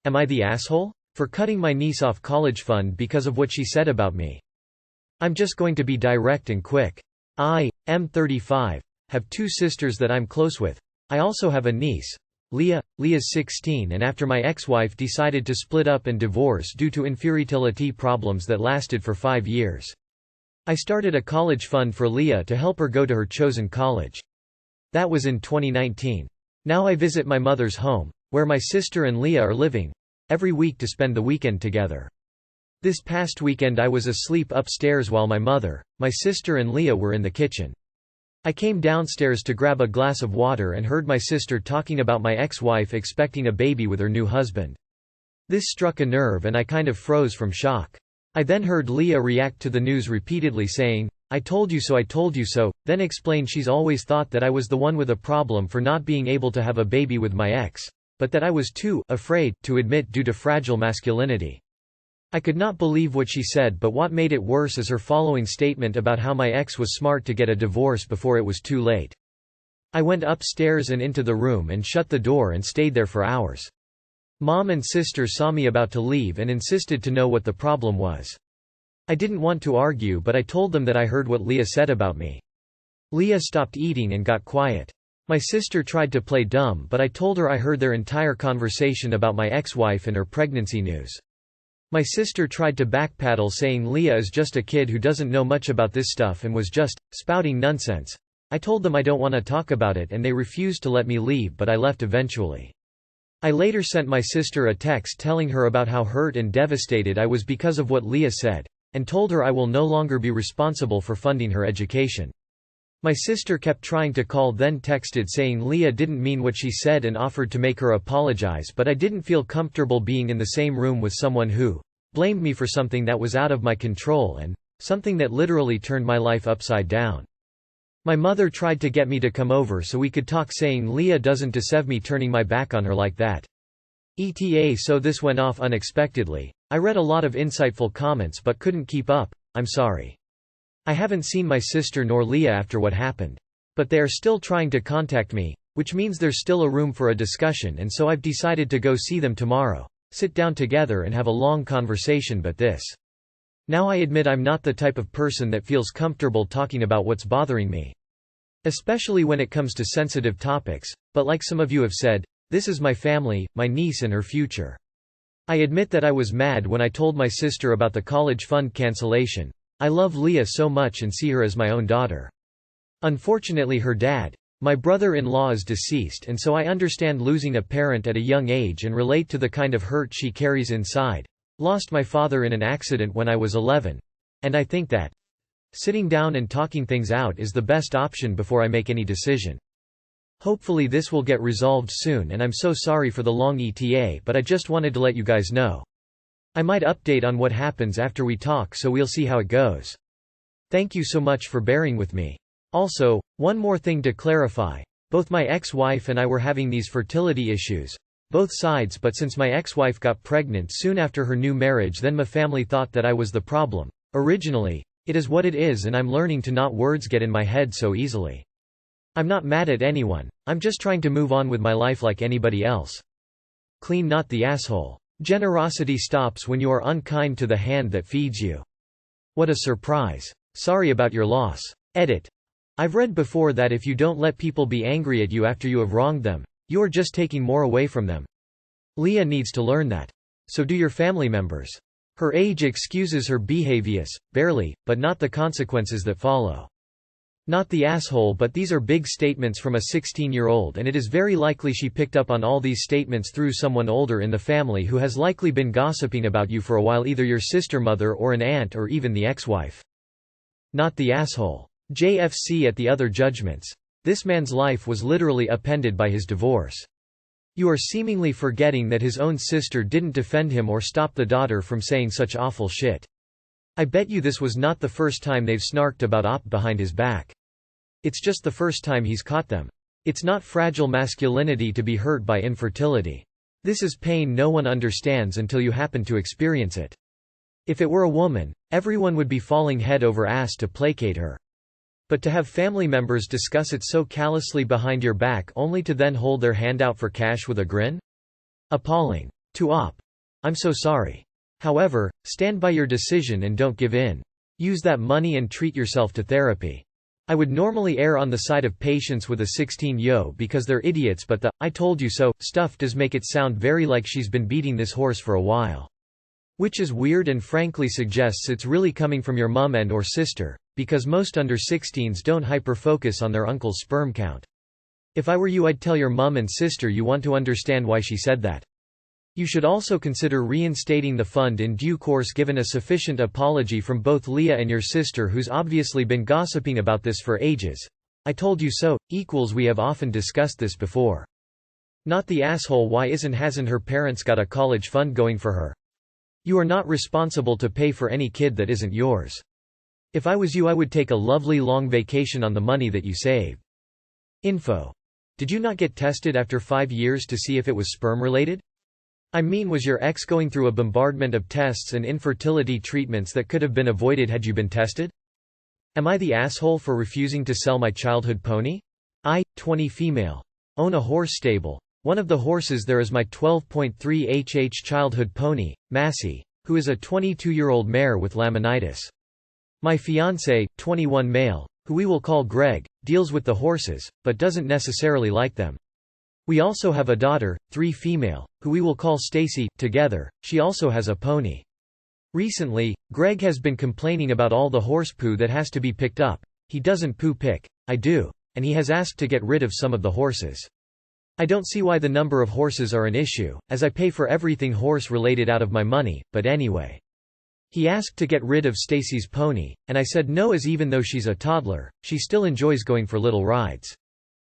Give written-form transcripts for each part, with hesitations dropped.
Am I the asshole? For cutting my niece off college fund because of what she said about me. I'm just going to be direct and quick. I am 35, have 2 sisters that I'm close with. I also have a niece, Leah. Leah's 16, and after my ex-wife decided to split up and divorce due to infertility problems that lasted for 5 years. I started a college fund for Leah to help her go to her chosen college. That was in 2019. Now I visit my mother's home, where my sister and Leah are living, every week to spend the weekend together. This past weekend I was asleep upstairs while my mother, my sister and Leah were in the kitchen. I came downstairs to grab a glass of water and heard my sister talking about my ex-wife expecting a baby with her new husband. This struck a nerve and I kind of froze from shock. I then heard Leah react to the news repeatedly saying, "I told you so, I told you so," then explained she's always thought that I was the one with a problem for not being able to have a baby with my ex, but that I was too afraid to admit due to fragile masculinity. I could not believe what she said, but what made it worse is her following statement about how my ex was smart to get a divorce before it was too late. I went upstairs and into the room and shut the door and stayed there for hours. Mom and sister saw me about to leave and insisted to know what the problem was. I didn't want to argue, but I told them that I heard what Leah said about me. Leah stopped eating and got quiet. My sister tried to play dumb, but I told her I heard their entire conversation about my ex-wife and her pregnancy news. My sister tried to backpedal, saying Leah is just a kid who doesn't know much about this stuff and was just spouting nonsense. I told them I don't want to talk about it and they refused to let me leave, but I left eventually. I later sent my sister a text telling her about how hurt and devastated I was because of what Leah said, and told her I will no longer be responsible for funding her education. My sister kept trying to call, then texted saying Leah didn't mean what she said and offered to make her apologize, but I didn't feel comfortable being in the same room with someone who blamed me for something that was out of my control and something that literally turned my life upside down. My mother tried to get me to come over so we could talk, saying Leah doesn't deserve me turning my back on her like that. So this went off unexpectedly. I read a lot of insightful comments but couldn't keep up. I'm sorry. I haven't seen my sister nor Leah after what happened. But they are still trying to contact me, which means there's still a room for a discussion, and so I've decided to go see them tomorrow, sit down together and have a long conversation about this. Now I admit I'm not the type of person that feels comfortable talking about what's bothering me, especially when it comes to sensitive topics, but like some of you have said, this is my family, my niece and her future. I admit that I was mad when I told my sister about the college fund cancellation. I love Leah so much and see her as my own daughter. Unfortunately her dad, my brother-in-law, is deceased, and so I understand losing a parent at a young age and relate to the kind of hurt she carries inside. Lost my father in an accident when I was 11. And I think that sitting down and talking things out is the best option before I make any decision. Hopefully this will get resolved soon, and I'm so sorry for the long ETA, but I just wanted to let you guys know. I might update on what happens after we talk, so we'll see how it goes. Thank you so much for bearing with me. Also, one more thing to clarify. Both my ex-wife and I were having these fertility issues. Both sides, but since my ex-wife got pregnant soon after her new marriage, then my family thought that I was the problem. Originally, it is what it is, and I'm learning to not words get in my head so easily. I'm not mad at anyone, I'm just trying to move on with my life like anybody else. Clean, not the asshole. Generosity stops when you are unkind to the hand that feeds you. What a surprise. Sorry about your loss. Edit. I've read before that if you don't let people be angry at you after you have wronged them, you are just taking more away from them. Leah needs to learn that. So do your family members. Her age excuses her behaviors, barely, but not the consequences that follow. Not the asshole, but these are big statements from a 16-year-old, and it is very likely she picked up on all these statements through someone older in the family who has likely been gossiping about you for a while, either your sister mother or an aunt or even the ex-wife. Not the asshole. JFC at the other judgments. This man's life was literally upended by his divorce. You are seemingly forgetting that his own sister didn't defend him or stop the daughter from saying such awful shit. I bet you this was not the first time they've snarked about Op behind his back. It's just the first time he's caught them. It's not fragile masculinity to be hurt by infertility. This is pain no one understands until you happen to experience it. If it were a woman, everyone would be falling head over ass to placate her. But to have family members discuss it so callously behind your back only to then hold their hand out for cash with a grin? Appalling. To Op. I'm so sorry. However, stand by your decision and don't give in. Use that money and treat yourself to therapy. I would normally err on the side of patients with a 16-yo because they're idiots, but the "I told you so" stuff does make it sound very like she's been beating this horse for a while. Which is weird and frankly suggests it's really coming from your mum and or sister, because most under 16s don't hyper-focus on their uncle's sperm count. If I were you, I'd tell your mum and sister you want to understand why she said that. You should also consider reinstating the fund in due course given a sufficient apology from both Leah and your sister, who's obviously been gossiping about this for ages. I told you so, we have often discussed this before. Not the asshole. Why hasn't her parents got a college fund going for her? You are not responsible to pay for any kid that isn't yours. If I was you, I would take a lovely long vacation on the money that you saved. Info. Did you not get tested after 5 years to see if it was sperm related? I mean, was your ex going through a bombardment of tests and infertility treatments that could have been avoided had you been tested? Am I the asshole for refusing to sell my childhood pony? I, 20 female. Own a horse stable. One of the horses there is my 12.3 childhood pony, Massey, who is a 22-year-old mare with laminitis. My fiancé, 21 male, who we will call Greg, deals with the horses, but doesn't necessarily like them. We also have a daughter, 3 female, who we will call Stacy. Together, she also has a pony. Recently, Greg has been complaining about all the horse poo that has to be picked up. He doesn't poo pick, I do, and he has asked to get rid of some of the horses. I don't see why the number of horses are an issue, as I pay for everything horse-related out of my money, but anyway. He asked to get rid of Stacy's pony, and I said no, as even though she's a toddler, she still enjoys going for little rides.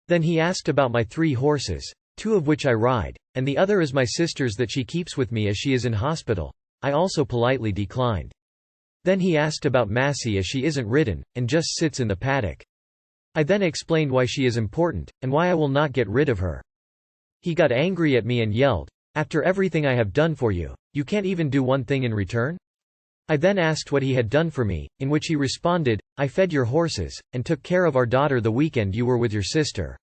Then he asked about my 3 horses, 2 of which I ride, and the other is my sister's that she keeps with me as she is in hospital. I also politely declined. Then he asked about Massey, as she isn't ridden, and just sits in the paddock. I then explained why she is important, and why I will not get rid of her. He got angry at me and yelled, "After everything I have done for you, you can't even do one thing in return?" I then asked what he had done for me, in which he responded, "I fed your horses, and took care of our daughter the weekend you were with your sister."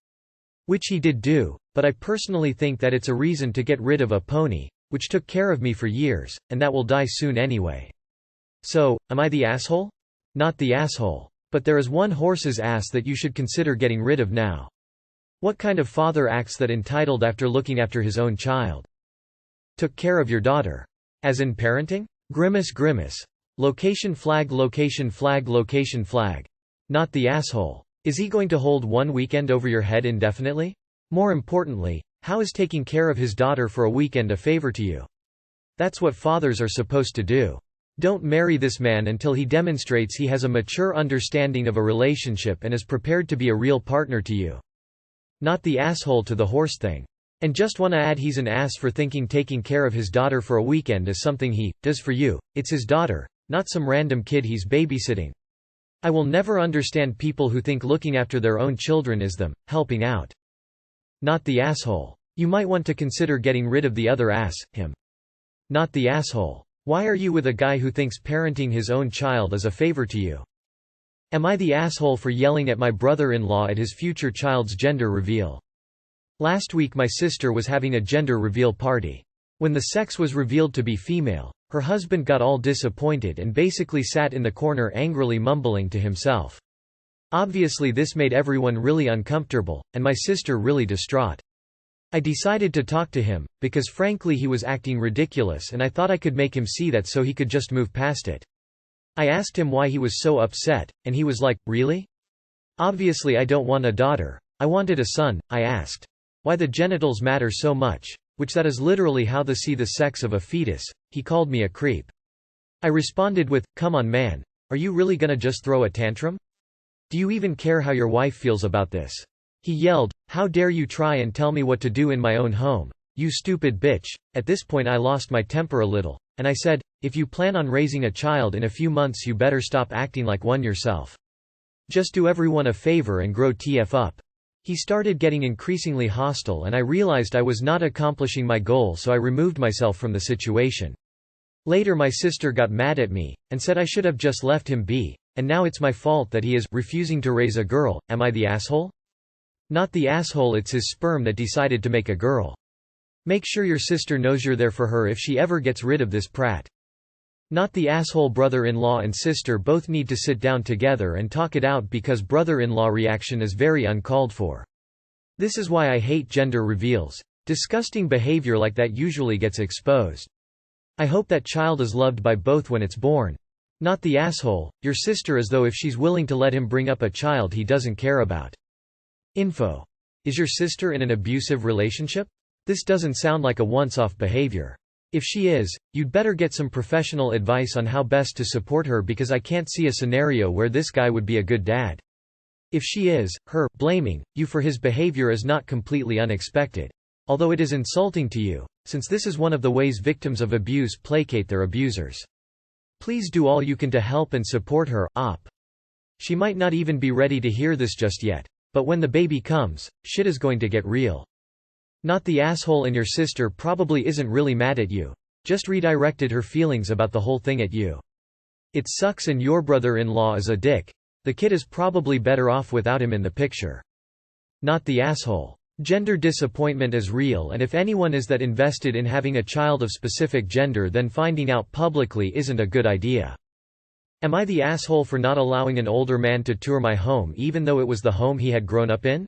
Which he did do, but I personally think that it's a reason to get rid of a pony, which took care of me for years, and that will die soon anyway. So, am I the asshole? Not the asshole. But there is one horse's ass that you should consider getting rid of now. What kind of father acts that entitled after looking after his own child? Took care of your daughter. As in parenting? Grimace grimace. Location flag location flag location flag. Not the asshole. Is he going to hold one weekend over your head indefinitely? More importantly, how is taking care of his daughter for a weekend a favor to you? That's what fathers are supposed to do. Don't marry this man until he demonstrates he has a mature understanding of a relationship and is prepared to be a real partner to you. Not the asshole to the horse thing. And just wanna add, he's an ass for thinking taking care of his daughter for a weekend is something he does for you. It's his daughter, not some random kid he's babysitting. I will never understand people who think looking after their own children is them helping out. Not the asshole. You might want to consider getting rid of the other ass, him. Not the asshole. Why are you with a guy who thinks parenting his own child is a favor to you? Am I the asshole for yelling at my brother-in-law at his future child's gender reveal? Last week my sister was having a gender reveal party. When the sex was revealed to be female, her husband got all disappointed and basically sat in the corner angrily mumbling to himself. Obviously this made everyone really uncomfortable, and my sister really distraught. I decided to talk to him, because frankly he was acting ridiculous and I thought I could make him see that so he could just move past it. I asked him why he was so upset, and he was like, "Really? Obviously I don't want a daughter. I wanted a son." I asked, "Why the genitals matter so much?" Which that is literally how they see the sex of a fetus. He called me a creep. I responded with, "Come on man. Are you really gonna just throw a tantrum? Do you even care how your wife feels about this?" He yelled, "How dare you try and tell me what to do in my own home, you stupid bitch." At this point I lost my temper a little, and I said, "If you plan on raising a child in a few months you better stop acting like one yourself. Just do everyone a favor and grow TF up." He started getting increasingly hostile and I realized I was not accomplishing my goal, so I removed myself from the situation. Later my sister got mad at me, and said I should have just left him be, and now it's my fault that he is refusing to raise a girl. Am I the asshole? Not the asshole, it's his sperm that decided to make a girl. Make sure your sister knows you're there for her if she ever gets rid of this prat. Not the asshole. Brother-in-law and sister both need to sit down together and talk it out because brother-in-law reaction is very uncalled for. This is why I hate gender reveals. Disgusting behavior like that usually gets exposed. I hope that child is loved by both when it's born. Not the asshole, your sister, as though if she's willing to let him bring up a child he doesn't care about. Info. Is your sister in an abusive relationship? This doesn't sound like a once-off behavior. If she is, you'd better get some professional advice on how best to support her because I can't see a scenario where this guy would be a good dad. If she is, her blaming you for his behavior is not completely unexpected. Although it is insulting to you, since this is one of the ways victims of abuse placate their abusers. Please do all you can to help and support her, op. She might not even be ready to hear this just yet. But when the baby comes, shit is going to get real. Not the asshole, and your sister probably isn't really mad at you. Just redirected her feelings about the whole thing at you. It sucks and your brother-in-law is a dick. The kid is probably better off without him in the picture. Not the asshole. Gender disappointment is real, and if anyone is that invested in having a child of specific gender, then finding out publicly isn't a good idea. Am I the asshole for not allowing an older man to tour my home even though it was the home he had grown up in?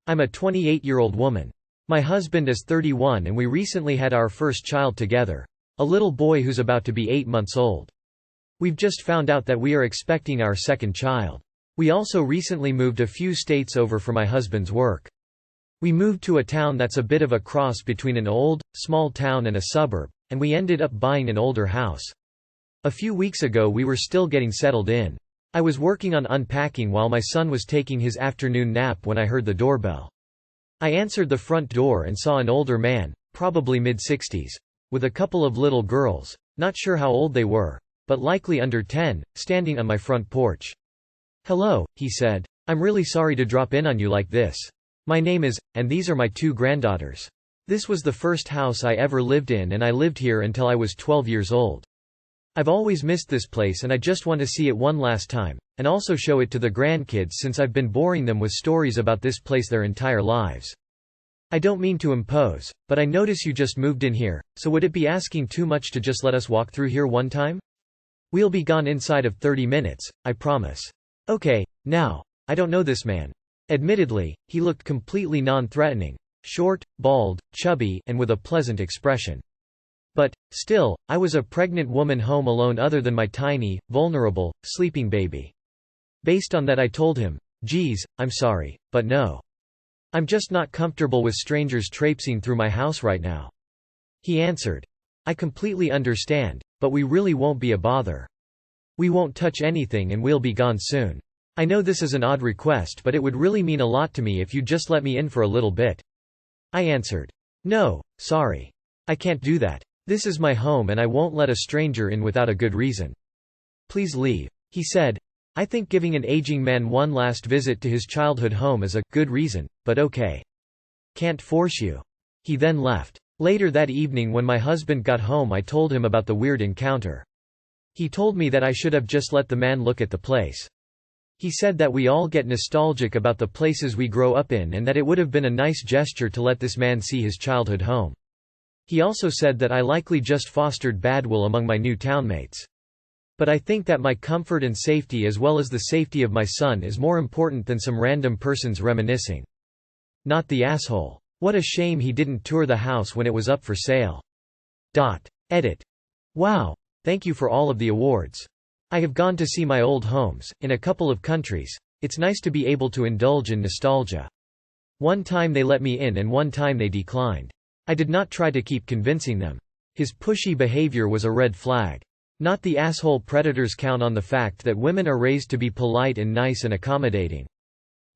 I'm a 28-year-old woman. My husband is 31 and we recently had our first child together, a little boy who's about to be 8 months old. We've just found out that we are expecting our second child. We also recently moved a few states over for my husband's work. We moved to a town that's a bit of a cross between an old, small town and a suburb, and we ended up buying an older house. A few weeks ago we were still getting settled in. I was working on unpacking while my son was taking his afternoon nap when I heard the doorbell. I answered the front door and saw an older man, probably mid-60s, with a couple of little girls, not sure how old they were, but likely under 10, standing on my front porch. "Hello," he said. "I'm really sorry to drop in on you like this. My name is, and these are my 2 granddaughters. This was the first house I ever lived in and I lived here until I was 12 years old. I've always missed this place and I just want to see it one last time, and also show it to the grandkids since I've been boring them with stories about this place their entire lives. I don't mean to impose, but I notice you just moved in here, so would it be asking too much to just let us walk through here one time? We'll be gone inside of 30 minutes, I promise." Okay, now, I don't know this man. Admittedly, he looked completely non-threatening, short, bald, chubby, and with a pleasant expression. But, still, I was a pregnant woman home alone other than my tiny, vulnerable, sleeping baby. Based on that I told him, "Geez, I'm sorry, but no. I'm just not comfortable with strangers traipsing through my house right now." He answered, "I completely understand, but we really won't be a bother. We won't touch anything and we'll be gone soon. I know this is an odd request, but it would really mean a lot to me if you'd just let me in for a little bit." I answered, "No, sorry. I can't do that. This is my home and I won't let a stranger in without a good reason. Please leave." He said, "I think giving an aging man one last visit to his childhood home is a good reason, but okay. Can't force you." He then left. Later that evening when my husband got home I told him about the weird encounter. He told me that I should have just let the man look at the place. He said that we all get nostalgic about the places we grow up in and that it would have been a nice gesture to let this man see his childhood home. He also said that I likely just fostered badwill among my new townmates. But I think that my comfort and safety as well as the safety of my son is more important than some random person's reminiscing. Not the asshole. What a shame he didn't tour the house when it was up for sale. Edit. Wow. Thank you for all of the awards. I have gone to see my old homes, in a couple of countries. It's nice to be able to indulge in nostalgia. One time they let me in and one time they declined. I did not try to keep convincing them. His pushy behavior was a red flag. Not the asshole. Predators count on the fact that women are raised to be polite and nice and accommodating.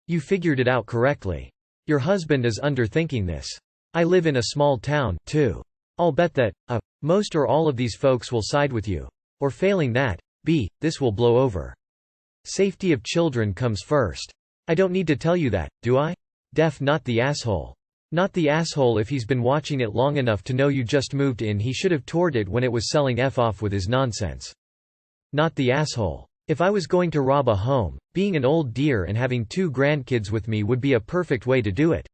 You figured it out correctly. Your husband is underthinking this. I live in a small town, too. I'll bet that, most or all of these folks will side with you. Or failing that, this will blow over. Safety of children comes first. I don't need to tell you that, do I? Not the asshole. Not the asshole. If he's been watching it long enough to know you just moved in, he should have toured it when it was selling off with his nonsense. Not the asshole. If I was going to rob a home, being an old dear and having 2 grandkids with me would be a perfect way to do it.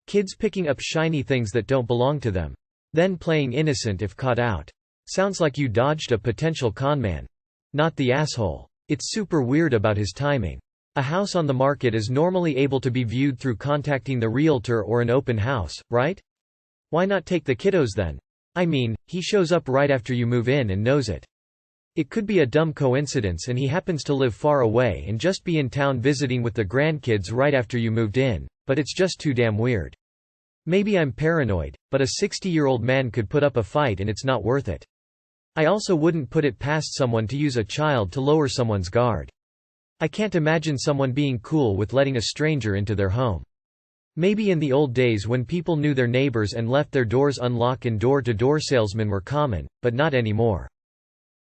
Kids picking up shiny things that don't belong to them. Then playing innocent if caught out. Sounds like you dodged a potential conman. Not the asshole. It's super weird about his timing. A house on the market is normally able to be viewed through contacting the realtor or an open house, right? Why not take the kiddos then? I mean, he shows up right after you move in and knows it. It could be a dumb coincidence and he happens to live far away and just be in town visiting with the grandkids right after you moved in, but it's just too damn weird. Maybe I'm paranoid, but a 60-year-old man could put up a fight and it's not worth it. I also wouldn't put it past someone to use a child to lower someone's guard. I can't imagine someone being cool with letting a stranger into their home. Maybe in the old days when people knew their neighbors and left their doors unlocked and door-to-door salesmen were common, but not anymore.